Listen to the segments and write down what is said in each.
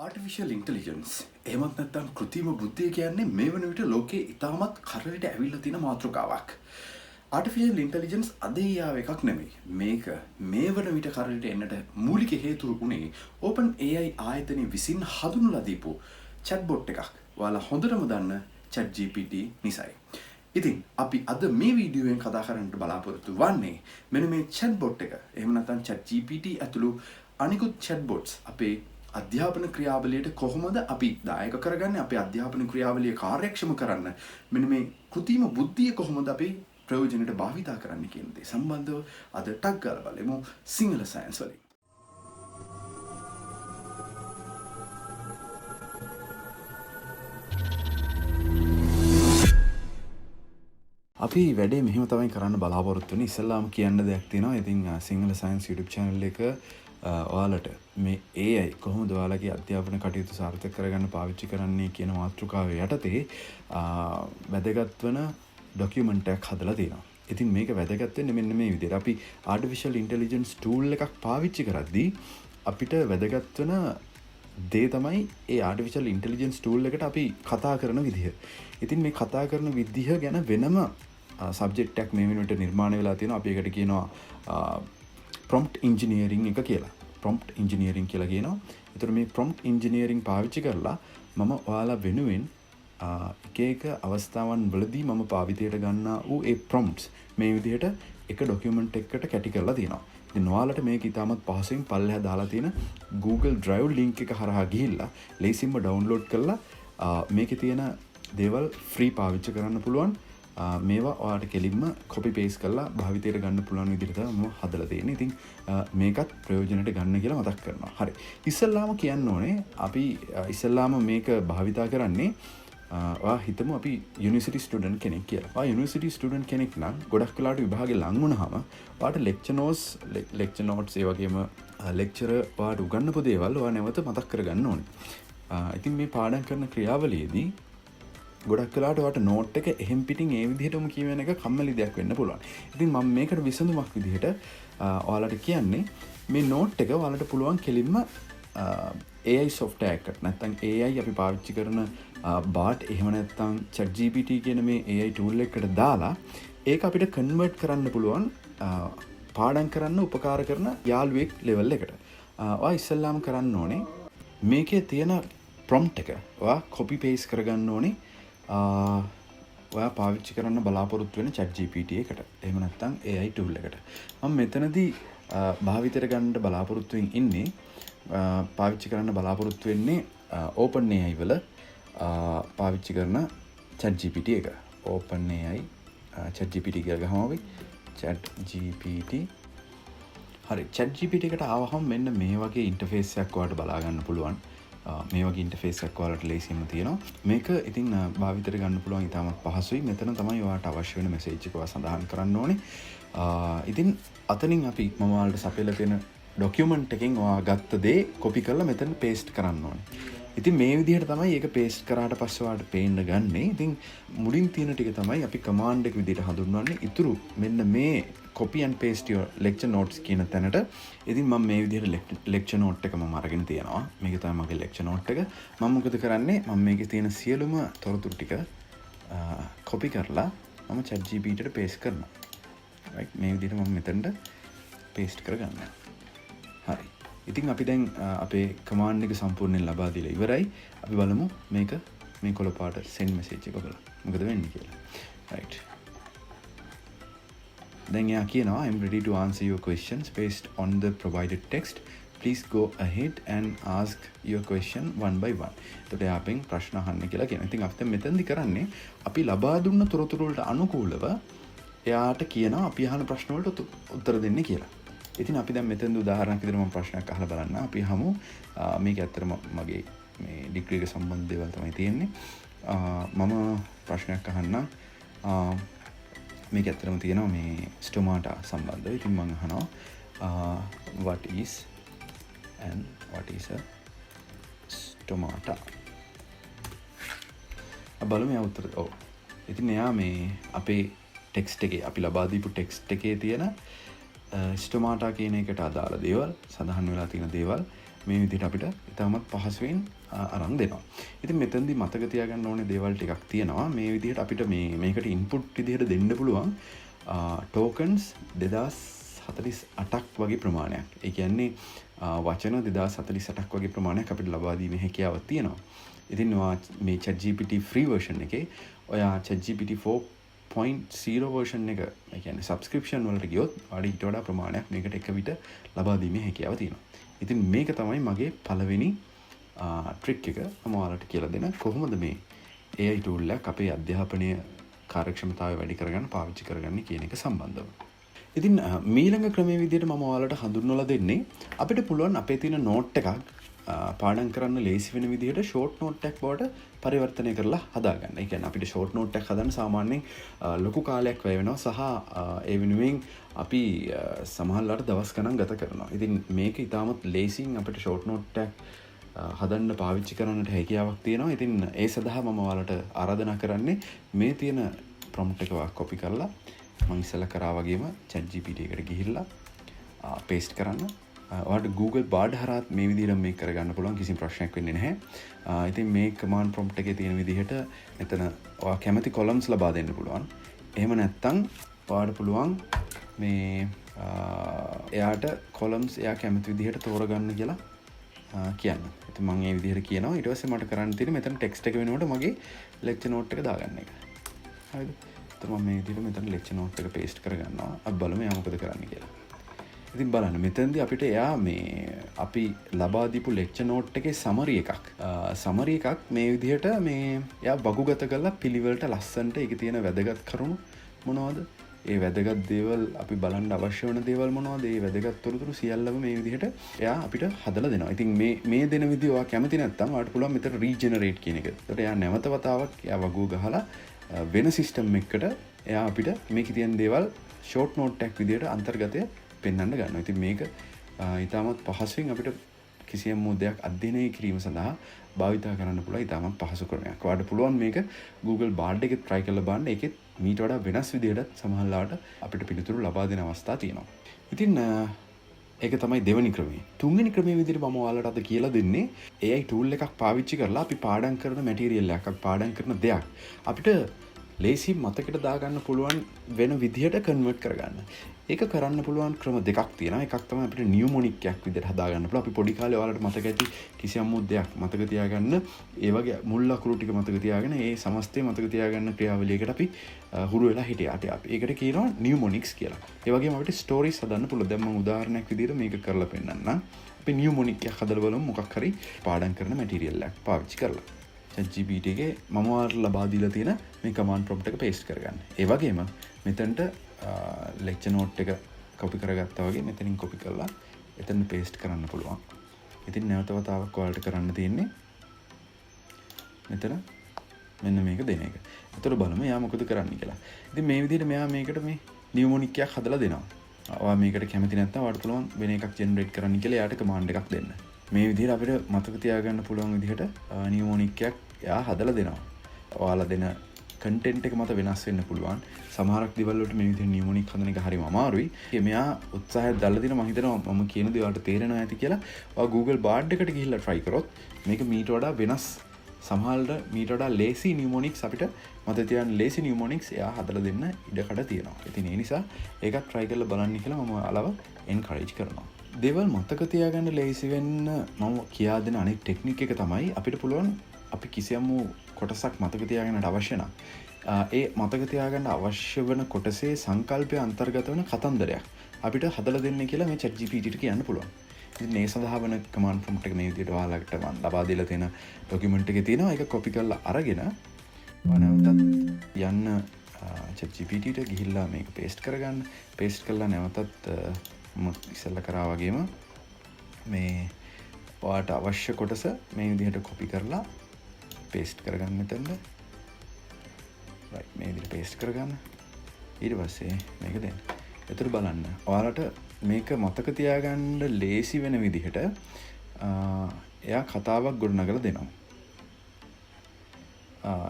Artificial intelligence එහෙමත් නැත්නම් කෘතිම බුද්ධිය කියන්නේ මේ වන විට ලෝකයේ ඉතාමත් කරලට ඇවිල්ලා තියෙන මාතෘකාවක්. ආටිෆිෂල් ඉන්ටලිජන්ස් අද යාව එකක් නෙමෙයි. මේක මේ වන විට කරලට එන්නට මූලික හේතුව වුණේ ඕපන් AI ආයතනය විසින් හඳුන්වලා දීපු chatbot එකක්. ඔයාලා හොඳටම දන්න chat GPT නිසායි. ඉතින් අපි අද මේ වීඩියෝවෙන් කතා කරන්නට බලාපොරොත්තු වන්නේ මෙන්න මේ chatbot එක. එහෙම නැත්නම් chat GPT ඇතුළු අනිකුත් chatbots අපේ අධ්‍යාපන ක්‍රියාවලියට කොහොමද අපි දායක කරගන්නේ අපේ අධ්‍යාපන ක්‍රියාවලිය කාර්යක්ෂම කරන්න මෙන්න මේ කෘතිම බුද්ධිය කොහොමද අපි ප්‍රයෝජනෙට භාවිතා කරන්න කියන දේ සම්බන්ධව අද ටක් ගාලා බලමු සිංහල සයන්ස් වලින්. අපි වැඩේ මෙහෙම තමයි කරන්න බලාපොරොත්තු වෙන්නේ. ඉස්සෙල්ලාම කියන්න දෙයක් තියෙනවා. ඉතින් සිංහල සයන්ස් YouTube channel එක ඔයාලට මේ AI කොහොමද ඔයාලගේ අධ්‍යාපන කටයුතු සාර්ථක කරගන්න පාවිච්චි කරන්නේ කියන මාතෘකාව යටතේ වැදගත් වෙන ඩොකියුමන්ට් එකක් හදලා තියෙනවා. ඉතින් මේක වැදගත් වෙන්නේ මෙන්න මේ විදිහට. අපි ආටිෆිෂල් ඉන්ටෙලිජන්ස් ටූල් එකක් පාවිච්චි කරද්දී අපිට වැදගත් වෙන දේ තමයි ඒ ආටිෆිෂල් ඉන්ටෙලිජන්ස් ටූල් එකට අපි කතා කරන විදිහ. ඉතින් මේ කතා කරන විදිහ ගැන වෙනම සබ්ජෙක්ට් එකක් මේ වෙනුවට නිර්මාණය වෙලා තියෙනවා. අපි ඒකට කියනවා prompt engineering එක කියලා. prompt engineering කියලා කියනවා. ඒතර මේ prompt engineering පාවිච්චි කරලා මම ඔයාලා වෙනුවෙන් එක එක අවස්ථාවන් වලදී මම පාවිතයට ගන්නා වූ ඒ prompts මේ විදිහට එක document එකකට කැටි කරලා තියෙනවා. ඉතින් ඔයාලට මේක ඉතාමත් පහසුවෙන් පල්ලෙහා දාලා තියෙන Google Drive link එක හරහා ගිහිල්ලා ලේසියෙන්ම download කරලා මේකේ තියෙන දේවල් free පාවිච්චි කරන්න පුළුවන්. මේවා ඔයාලට කෙලින්ම copy paste කරලා භාවිතයට ගන්න පුළුවන් විදිහට තමයි මම හදලා තියෙන්නේ. ඉතින් මේකත් ප්‍රයෝජනට ගන්න කියලා මතක් කරනවා. හරි. ඉස්සෙල්ලාම කියන්න ඕනේ අපි ඉස්සෙල්ලාම මේක භාවිතා කරන්නේ ඔයා හිතමු අපි යුනිවර්සිටි ස්ටුඩන්ට් කෙනෙක් කියලා. ඔයා යුනිවර්සිටි ස්ටුඩන්ට් කෙනෙක් නම් ගොඩක් වෙලාවට විභාගේ ලඟ වුණාම ඔයාට lecture notes ඒ වගේම lecturer ඔයාට උගන්වපු දේවල් ඔයා නැවත මතක් කරගන්න ඕනේ. ඉතින් මේ පාඩම් කරන ක්‍රියාවලියේදී ගොඩක් වෙලාවට ඔයාට නෝට් එක එහෙම් පිටින් ඒ විදිහටම කියවෙන එක කම්මැලි දෙයක් වෙන්න පුළුවන්. ඉතින් මම මේකට විසඳුමක් විදිහට ඔයාලට කියන්නේ මේ නෝට් එක ඔයාලට පුළුවන් කෙලින්ම AI software එකකට නැත්නම් AI අපි පාවිච්චි කරන bot එහෙම නැත්නම් chat GPT කියන මේ AI tool එකකට දාලා ඒක අපිට convert කරන්න පුළුවන් පාඩම් කරන්න උපකාර කරන යාළුවෙක් level එකට. ඔයා ඉස්සෙල්ලාම කරන්න ඕනේ මේකේ තියෙන prompt එක ඔයා copy paste කරගන්න ඕනේ ඔයා පාවිච්චි කරන්න බලාපොරොත්තු වෙන chat GPT එකට. එහෙම නැත්නම් AI tool එකට. මම මෙතනදී භාවිතයට ගන්න බලාපොරොත්තු ඉන්නේ පාවිච්චි කරන්න බලාපොරොත්තු වෙන්නේ OpenAI වල පාවිච්චි කරන chat GPT එක. OpenAI chat GPT කියලා ගහම අපි chat GPT. හරි. chat GPT එකට ආවහම මෙන්න මේ වගේ ඉන්ටර්ෆේස් එකක් ඔයාලට බලා ගන්න පුළුවන්. මේ වගේ ඉන්ටර්ෆේස් එකක් ඔයාලට ලේසියෙන්ම තියෙනවා. මේක ඉතින් භාවිතයට ගන්න පුළුවන් ඉතාමත් පහසුයි. මෙතන තමයි ඔයාලට අවශ්‍ය වෙන මෙසේජ් එක ඔයා සඳහන් කරන්න ඕනේ. ඉතින් අතනින් අපි මම ඔයාලට සපයලා තියෙන ડોකියුමන්ට් එකෙන් ඔයා ගත්ත දේ කොපි කරලා මෙතන පේස්ට් කරන්න ඕනේ. ඉතින් මේ විදිහට තමයි ඒක පේස්ට් කරාට පස්සේ ඔයාලට පේන්න ගන්නෙ. ඉතින් මුලින් තියෙන ටික තමයි අපි කමාන්ඩ් එක විදිහට හඳුන්වන්නේ. ඉතුරු මෙන්න මේ copy and paste your lecture notes කියන තැනට. ඉතින් මම මේ විදිහට lecture note එක මම අරගෙන තියෙනවා. මේක තමයි මගේ lecture note එක. මම මොකද කරන්නේ? මම මේකේ තියෙන සියලුම තොරතුරු ටික copy කරලා මම chat GPT ට paste කරනවා. right මේ විදිහට මම මෙතනට paste කරගන්නවා. හරි. ඉතින් අපි දැන් අපේ command එක සම්පූර්ණයෙන් ලබා දීලා ඉවරයි. අපි බලමු මේක මේ කොළ පාට send message එක බලන්න. මොකද වෙන්නේ කියලා. right. Then එයා කියනවා I'm ready to answer your questions based on the provided text. Please go ahead and ask your question one by one. එතකොට එයා අපෙන් ප්‍රශ්න අහන්න කියලා කියනවා. ඉතින් අපි මෙතෙන්දි කරන්නේ අපි ලබා දුන්න තොරතුරු වලට අනුකූලව එයාට කියනවා අපි අහන ප්‍රශ්න වලට උත්තර දෙන්න කියලා. ඉතින් අපි දැන් මෙතෙන්ද උදාහරණයක් විදිහට මම ප්‍රශ්නයක් අහලා බලන්න. අපි අහමු මේක ඇත්තටම මගේ මේ ඩිග්‍රී එක සම්බන්ධ දේවල් තමයි තියෙන්නේ. මම ප්‍රශ්නයක් අහන්නම්. මේක ඇත්තටම තියෙනවා මේ ස්ටොමාටා සම්බන්ධව. ඉතින් මම අහනවා what is a stomata? බලමු එයා උත්තර. ඔව්. ඉතින් එයා මේ අපේ ටෙක්ස්ට් එකේ අපි ලබා දීපු ටෙක්ස්ට් එකේ තියෙන ස්ටොමාටා කියන එකට අදාළ දේවල් සඳහන් වෙලා තියෙන දේවල් මේ විදිහට අපිට ඉතාමත් පහසුවෙන් අරන් දෙනවා. ඉතින් මෙතනදී මතක තියාගන්න ඕනේ දේවල් ටිකක් තියෙනවා. මේ විදිහට අපිට මේකට ඉන්පුට් විදිහට දෙන්න පුළුවන් ටෝකන්ස් 2048ක් වගේ ප්‍රමාණයක්. ඒ කියන්නේ වචන 2048ක් වගේ ප්‍රමාණයක් අපිට ලබා දීමේ හැකියාවක් තියෙනවා. ඉතින් මේ chat GPT free version එකේ ඔයා chat GPT 4.0 version එක, ඒ කියන්නේ subscription වලට ගියොත් ඔයාලට ඊට වඩා ප්‍රමාණයක් මේකට එක විට ලබා දීමේ හැකියාව තියෙනවා. ඉතින් මේක තමයි මගේ පළවෙනි ට්‍රික් එක. මම ඔයාලට කියලා දෙන කොහොමද මේ AI tool එක අපේ අධ්‍යාපනයේ කාර්යක්ෂමතාවය වැඩි කරගන්න පාවිච්චි කරගන්නේ කියන එක සම්බන්ධව. ඉතින් මීළඟ ක්‍රමයේ විදිහට මම ඔයාලට හඳුන්වලා දෙන්නේ අපිට පුළුවන් අපේ තියෙන නෝට් එකක් පාඩම් කරන්න ලේසි වෙන විදිහට ෂෝට් නෝට් එකක් බවට පරිවර්තනය කරලා හදාගන්න. ඒ කියන්නේ අපිට ෂෝට් නෝට් එකක් හදන්න සාමාන්‍යයෙන් ලොකු කාලයක් වැය වෙනවා සහ ඒ වෙනුවෙන් අපි සමහරවිට දවස් ගණන් ගත කරනවා. ඉතින් මේක ඉතාමත් ලේසියෙන් අපිට ෂෝට් නෝට් එකක් හදන්න පාවිච්චි කරන්නට හැකියාවක් තියෙනවා. ඉතින් ඒ සඳහා මම ඔයාලට ආරාධනා කරන්නේ මේ තියෙන ප්‍රොම්ප්ට් එක කොපි කරලා මම ඉස්සෙල්ලා කරා වගේම chat GPT එකට ගිහිල්ලා paste කරන්න. ඔයාලට Google Bard හරහා මේ විදිහට මේක කරගන්න පුළුවන්, කිසිම ප්‍රශ්නයක් වෙන්නේ නැහැ. ඉතින් මේ command prompt එකේ තියෙන විදිහට එතන ඔයා කැමති columns ලබා දෙන්න පුළුවන්. එහෙම නැත්නම් ඔයාලට පුළුවන් මේ එයාට columns එයා කැමති විදිහට තෝරගන්න කියලා කියන්න. ඉතින් මම මේ විදිහට කියනවා. ඊට පස්සේ මට කරන්න තියෙන්නේ මෙතන text එක වෙනකොට මගේ lecture note එක දාගන්න එක. හරිද? එතකොට මම මේ විදිහට මෙතන lecture note එක paste කරගන්නවා. අපි බලමු එයා මොකද කරන්නේ කියලා. ඉතින් බලන්න මෙතනදී අපිට එයා මේ අපි ලබා දීපු lecture note එකේ summary එකක් මේ විදිහට මේ එයා වගුගත කරලා පිළිවෙලට ලස්සනට ඒකේ තියෙන වැදගත් කරුණු මොනවද? ඒ වැදගත් දේවල් අපි බලන්න අවශ්‍ය වෙන දේවල් මොනවද? ඒ වැදගත් තොරතුරු සියල්ලම මේ විදිහට එයා අපිට හදලා දෙනවා. ඉතින් මේ දෙන විදිහ ඔයා කැමති නැත්නම් ඔයාලට පුළුවන් මෙතන regenerate කියන එක. ඒකට එයා නැවත වතාවක් එයා වගුව ගහලා වෙන system එකකට එයා අපිට මේකේ තියෙන දේවල් short note එකක් විදිහට අන්තර්ගතය පෙන්වන්න ගන්නවා. ඉතින් මේක ඊටමත් පහසුවෙන් අපිට කිසියම් දෙයක් අධ්‍යයනය කිරීම සඳහා භාවිත කරන්න පුළුවන් ඊටමත් පහසු ක්‍රමයක්. ඔයාලට පුළුවන් මේක Google Bard එකේ try කරලා බලන්න. ඒකෙත් මීට වඩා වෙනස් විදිහට සමහරවිට අපිට පිළිතුරු ලබා දෙන අවස්ථා තියෙනවා. ඉතින් ඒක තමයි දෙවෙනි ක්‍රමය. තුන්වෙනි ක්‍රමයේ විදිහට මම ඔයාලට අද කියලා දෙන්නේ AI tool එකක් පාවිච්චි කරලා අපි පාඩම් කරන මැටීරියල් එකක්, අපි පාඩම් කරන දෙයක් අපිට ලේසි මතකයට දාගන්න පුළුවන් වෙන විදිහට කන්වර්ට් කරගන්න. ඒක කරන්න පුළුවන් ක්‍රම දෙකක් තියෙනවා. එකක් තමයි අපිට නියුමොනික් එකක් විදිහට හදාගන්න පුළුවන්. අපි පොඩි කාලේ ඔයාලට මතක ඇති කිසියම් දෙයක් මතක තියාගන්න ඒ වගේ මුල් අකුරු ටික මතක තියාගෙන ඒ සමස්තය මතක තියාගන්න ක්‍රියාවලියකට අපි හුරු වෙලා හිටියාට අපි ඒකට කියනවා නියුමොනික්ස් කියලා. ඒ වගේම අපිට ස්ටෝරීස් හදන්න පුළුවන්. දැන් මම උදාහරණයක් විදිහට මේක කරලා පෙන්නන්නම්. අපි නියුමොනික් එකක් හදලා බලමු මොකක් හරි පාඩම් කරන මැටීරියල් එකක් පාවිච්චි කරලා. chat GPT එකේ මම ඔයාලට ලබා දීලා තියෙන මේ command prompt එක paste කරගන්න. ඒ වගේම මෙතනට lecture note එක copy කරගත්තා වගේ මෙතනින් copy කරලා එතන paste කරන්න පුළුවන්. ඉතින් නැවත වතාවක් ඔයාලට කරන්න තියෙන්නේ මෙතන මෙන්න මේක දෙන එක. ඒතර බලමු එයා මොකද කරන්නේ කියලා. ඉතින් මේ විදිහට මෙයා මේකට මේ mnemonic එකක් හදලා දෙනවා. ඔයා මේකට කැමති නැත්නම් ඔයාලට පුළුවන් වෙන එකක් generate කරන්න කියලා එයාට command එකක් දෙන්න. මේ විදිහට අපිට මතක තියාගන්න පුළුවන් විදිහට mnemonic එකක් එයා හදලා දෙනවා. ඔයාලා දෙන content එක මත වෙනස් වෙන්න පුළුවන්. සමහරක් දේවල් වලට මේ විදිහට mnemonic හදන එක හරිම අමාරුයි. මෙයා උත්සාහයක් දැල්ලා දින මම හිතනවා මම කියන දේ ඔයාලට තේරෙනවා ඇති කියලා. ඔයා Google Bard එකට ගිහිල්ලා try කරොත් මේක මීට වඩා වෙනස් සමහරවිට මීට වඩා lazy mnemonics අපිට මත තියන lazy mnemonics එයා හදලා දෙන්න ඉඩකඩ තියෙනවා. ඉතින් ඒ නිසා ඒකත් try කරලා බලන්න කියලා මම ඔයාලව encourage කරනවා. දේවල් මතක තියාගන්න ලේසි වෙන්න මම කියා දෙන අනෙක් ටෙක්නික් එක තමයි අපිට පුළුවන් අපි කිසියම් කොටසක් මතක තියාගන්නට අවශ්‍ය නම් ඒ මතක තියාගන්න අවශ්‍ය වෙන කොටසේ සංකල්පය අන්තර්ගත වෙන කතන්දරයක් අපිට හදලා දෙන්න කියලා මේ chat GPT ට කියන්න පුළුවන්. ඉතින් මේ සඳහා වෙන command prompt එක මේ විදිහට ඔයාලට මම ලබා දීලා තියෙන document එකේ තියෙනවා. ඒක copy කරලා අරගෙන නැවතත් යන්න chat GPT ට ගිහිල්ලා මේක paste කරගන්න. paste කරලා නැවතත් ඉස්සෙල්ලා කරා වගේම මේ ඔයාලට අවශ්‍ය කොටස මේ විදිහට copy කරලා paste කරගන්න මෙතනද. right මේ විදිහට paste කරගන්න. ඊට පස්සේ මේක දෙන්න. එතකොට බලන්න ඔයාලට මේක මතක තියාගන්න ලේසි වෙන විදිහට එයා කතාවක් ගොඩනගලා දෙනවා.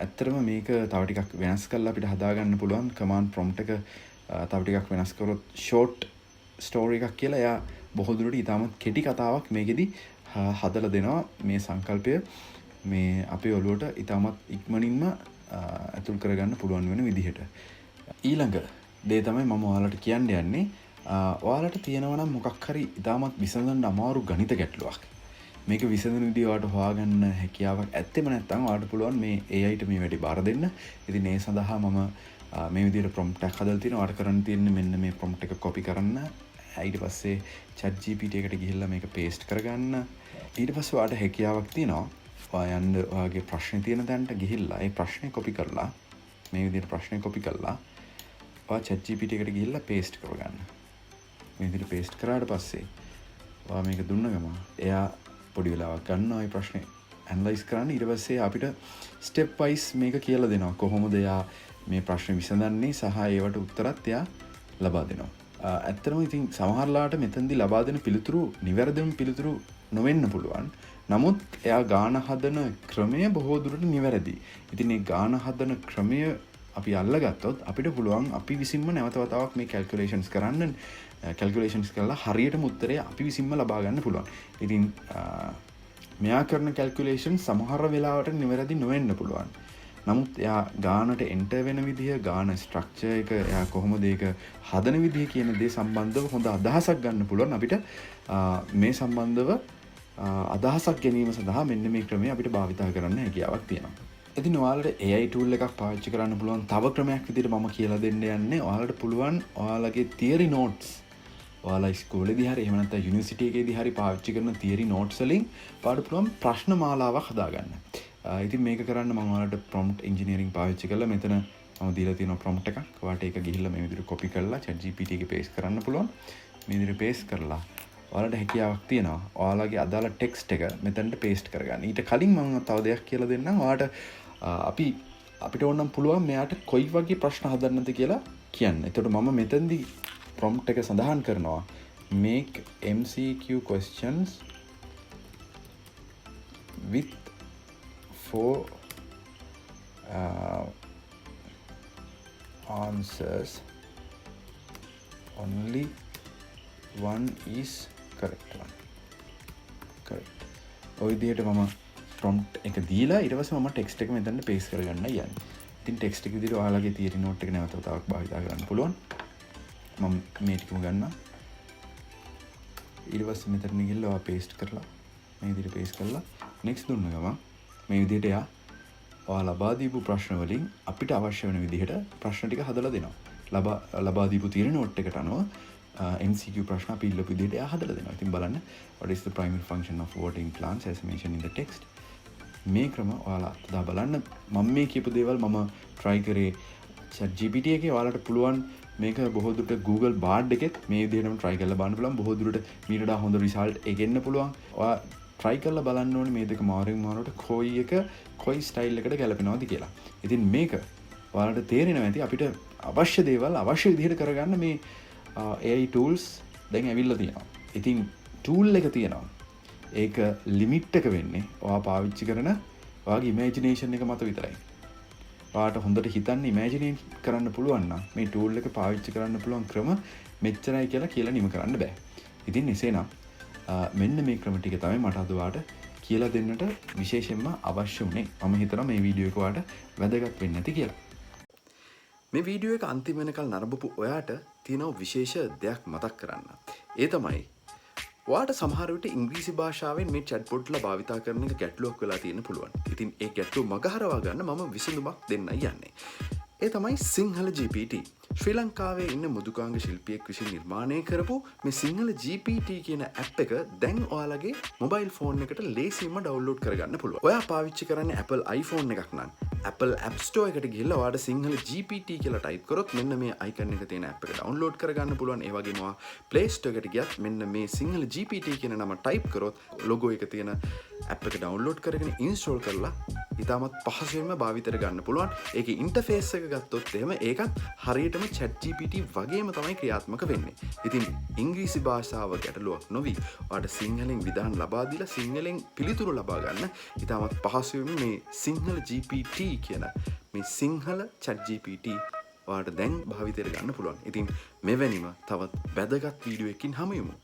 ඇත්තටම මේක තව ටිකක් වෙනස් කරලා අපිට හදාගන්න පුළුවන් command prompt එක තව ටිකක් වෙනස් කරොත් short story එකක් කියලා එයා බොහෝ දුරට ඉතාමත් කෙටි කතාවක් මේකෙදි හදලා දෙනවා මේ සංකල්පය මේ අපේ ඔළුවට ඉතාමත් ඉක්මනින්ම ඇතුල් කරගන්න පුළුවන් වෙන විදිහට. ඊළඟ දේ තමයි මම ඔයාලට කියන්න යන්නේ. ඔයාලට තියෙනවා නම් මොකක් හරි ඉතාමත් විසඳන්න අමාරු ගණිත ගැටලුවක්. මේක විසඳන විදිහ ඔයාලට හොයාගන්න හැකියාවක් ඇත්තෙම නැත්නම් ඔයාලට පුළුවන් මේ AIට මේ වැඩේ බාර දෙන්න. ඉතින් ඒ සඳහා මම මේ විදිහට prompt එකක් හදලා තියෙනවා. ඔයාලට කරන්න තියෙන්නේ මෙන්න මේ prompt එක copy කරන්න. ඊට පස්සේ chat GPT එකට ගිහිල්ලා මේක paste කරගන්න. ඊට පස්සේ ඔයාලට හැකියාවක් තියෙනවා. ඔයා යන්න ඔයාගේ ප්‍රශ්නේ තියෙන තැනට ගිහිල්ලා ඒ ප්‍රශ්නේ copy කරලා මේ විදිහට ප්‍රශ්නේ copy කරලා ඔයා chat GPT එකට ගිහිල්ලා paste කරගන්න. මේ විදිහට paste කරාට පස්සේ ඔයා මේක දුන්න ගම එයා පොඩි වෙලාවක් ගන්නවා මේ ප්‍රශ්නේ ඇනලයිස් කරන්න. ඊට පස්සේ අපිට ස්ටෙප් වයිස් මේක කියලා දෙනවා කොහොමද එයා මේ ප්‍රශ්නේ විසඳන්නේ සහ ඒවට උත්තරත් එයා ලබා දෙනවා. ඇත්තටම ඉතින් සමහරලාට මෙතනදී ලබා දෙන පිළිතුරු නිවැරදිම පිළිතුරු නොවෙන්න පුළුවන්. නමුත් එයා ගාන හදන ක්‍රමය බොහෝ දුරට නිවැරදි. ඉතින් මේ ගාන හදන ක්‍රමය අපි අල්ලගත්තොත් අපිට පුළුවන් අපි විසින්ම නැවත වතාවක් මේ කැල්කියුලේෂන්ස් කරන්න කැල්කියුලේෂන්ස් කරලා හරියටම උත්තරය අපි විසින්ම ලබා ගන්න පුළුවන්. ඉතින් මෙයා කරන කැල්කියුලේෂන් සමහර වෙලාවට නිවැරදි නොවෙන්න පුළුවන්. නමුත් එයා ගානට එන්ටර් වෙන විදිහ, ගාන ස්ට්‍රක්චර් එක, එයා කොහොමද ඒක හදන විදිහ කියන දේ සම්බන්ධව හොඳ අදහසක් ගන්න පුළුවන් අපිට. මේ සම්බන්ධව අදහසක් ගැනීම සඳහා මෙන්න මේ ක්‍රමය අපිට භාවිතා කරන්න හැකියාවක් තියෙනවා. ඉතින් ඔයාලට AI tool එකක් පාවිච්චි කරන්න පුළුවන් තව ක්‍රමයක් විදිහට මම කියලා දෙන්න යන්නේ ඔයාලට පුළුවන් ඔයාලගේ theory notes ඔයාලා ඉස්කෝලේදී හරි එහෙම නැත්නම් යුනිවර්සිටි එකේදී හරි පාවිච්චි කරන theory notes වලින් ඔයාලට පුළුවන් ප්‍රශ්න මාලාවක් හදාගන්න. ඉතින් මේක කරන්න මම ඔයාලට prompt engineering පාවිච්චි කරලා මෙතන මම දීලා තියෙනවා prompt එකක්. ඔයාලට ඒක ගිහිල්ලා මේ විදිහට copy කරලා chat GPT එකේ paste කරන්න පුළුවන්. මේ විදිහට paste කරලා ඔයාලට හැකියාවක් තියෙනවා ඔයාලගේ අදාළ ටෙක්ස්ට් එක මෙතනට paste කරගන්න. ඊට කලින් මම තව දෙයක් කියලා දෙන්නම්. ඔයාලට අපිට ඕනම් පුළුවන් මෙයාට කොයි වගේ ප්‍රශ්න හදන්නද කියලා කියන්න. එතකොට මම මෙතනදී prompt එක සඳහන් කරනවා make MCQ questions with 4 answers, only one is correct one. correct. ඔය විදිහට මම prompt එක දීලා ඊට පස්සේ මම text එක මෙතන paste කරගන්න යන්නේ. ඉතින් text එක විදිහට ඔයාලගේ theory note එක නැවත වතාවක් භාවිතා කරන්න පුළුවන්. මම මේ ටිකම ගන්නවා. ඊට පස්සේ මෙතන ගිහලා ඔයා paste කරලා මේ විදිහට paste කරලා next දුන්න ගමන් මේ විදිහට එයා ඔයා ලබා දීපු ප්‍රශ්න වලින් අපිට අවශ්‍ය වෙන විදිහට ප්‍රශ්න ටික හදලා දෙනවා. ලබා දීපු theory note එකට අනුව MCQ ප්‍රශ්න අපි ඉල්ලපු විදිහට එයා හදලා දෙනවා. ඉතින් බලන්න what is the primary function of watering plants as mentioned in the text. මේ ක්‍රම ඔයාලා අදා බලන්න. මම මේ කියපු දේවල් මම try කරේ chat GPT එකේ. ඔයාලට පුළුවන් මේක බොහෝ දුරට Google Bard එකෙත් මේ විදිහටම try කරලා බලන්න පුළුවන්. බොහෝ දුරට මීට වඩා හොඳ result එක එන්න පුළුවන්. ඔයා try කරලා බලන්න ඕනේ මේ දෙක මාරුවෙන් මාරුවට කොයි style එකට ගැලපෙනවද කියලා. ඉතින් මේක ඔයාලට තේරෙනවා ඇති අපිට අවශ්‍ය දේවල් අවශ්‍ය විදිහට කරගන්න මේ AI tools දැන් ඇවිල්ලා තියෙනවා. ඉතින් tool එක තියෙනවා. ඒක limit එක වෙන්නේ ඔයා පාවිච්චි කරන ඔයාගේ imagination එක මත විතරයි. ඔයාට හොඳට හිතන්න imagine කරන්න පුළුවන් නම් මේ tool එක පාවිච්චි කරන්න පුළුවන් ක්‍රම මෙච්චරයි කියලා නිම කරන්න බෑ. ඉතින් එසේනම් මෙන්න මේ ක්‍රම ටික තමයි මට අද ඔයාට කියලා දෙන්නට විශේෂයෙන්ම අවශ්‍ය වුණේ. මම හිතනවා මේ වීඩියෝ එක ඔයාට වැදගත් වෙන්න ඇති කියලා. මේ වීඩියෝ එක අන්තිම වෙනකල් නරඹපු ඔයාට තියෙන විශේෂ දෙයක් මතක් කරන්න. ඒ තමයි ඔයාට සමහර විට ඉංග්‍රීසි භාෂාවෙන් මේ chatbot ලා භාවිතා කරන එක ගැටලුවක් වෙලා තියෙන්න පුළුවන්. ඉතින් ඒ ගැටලුව මගහරවා ගන්න මම විසඳුමක් දෙන්නයි යන්නේ. ඒ තමයි සිංහල GPT. ශ්‍රී ලංකාවේ ඉන්න මුදුකාංග ශිල්පියෙක් විසින් නිර්මාණය කරපු මේ සිංහල GPT කියන app එක දැන් ඔයාලගේ mobile phone එකට ලේසියෙන්ම download කරගන්න පුළුවන්. ඔයා පාවිච්චි කරන්නේ Apple iPhone එකක් නම් Apple App Store එකට ගිහිල්ලා ඔයාට සිංහල GPT කියලා type කරොත් මෙන්න මේ icon එක තියෙන app එක download කරගන්න පුළුවන්. ඒ වගේම ඔයා Play Store එකට ගියත් මෙන්න මේ සිංහල GPT කියන නම type කරොත් logo එක තියෙන app එක download කරගෙන install කරලා ඉතාමත් පහසුවෙන්ම භාවිතයට ගන්න පුළුවන්. ඒකේ interface එක ගත්තොත් එහෙම ඒකත් හරියටම chat GPT වගේම තමයි ක්‍රියාත්මක වෙන්නේ. ඉතින් ඉංග්‍රීසි භාෂාව ගැටලුවක් නොවි ඔයාට සිංහලෙන් විධාන ලබා දීලා සිංහලෙන් පිළිතුරු ලබා ගන්න ඉතාමත් පහසුවෙන් මේ සිංහල GPT කියන මේ සිංහල chat GPT ඔයාට දැන් භාවිතයට ගන්න පුළුවන්. ඉතින් මෙවැනිම තවත් වැදගත් වීඩියෝ එකකින් හමු වෙමු.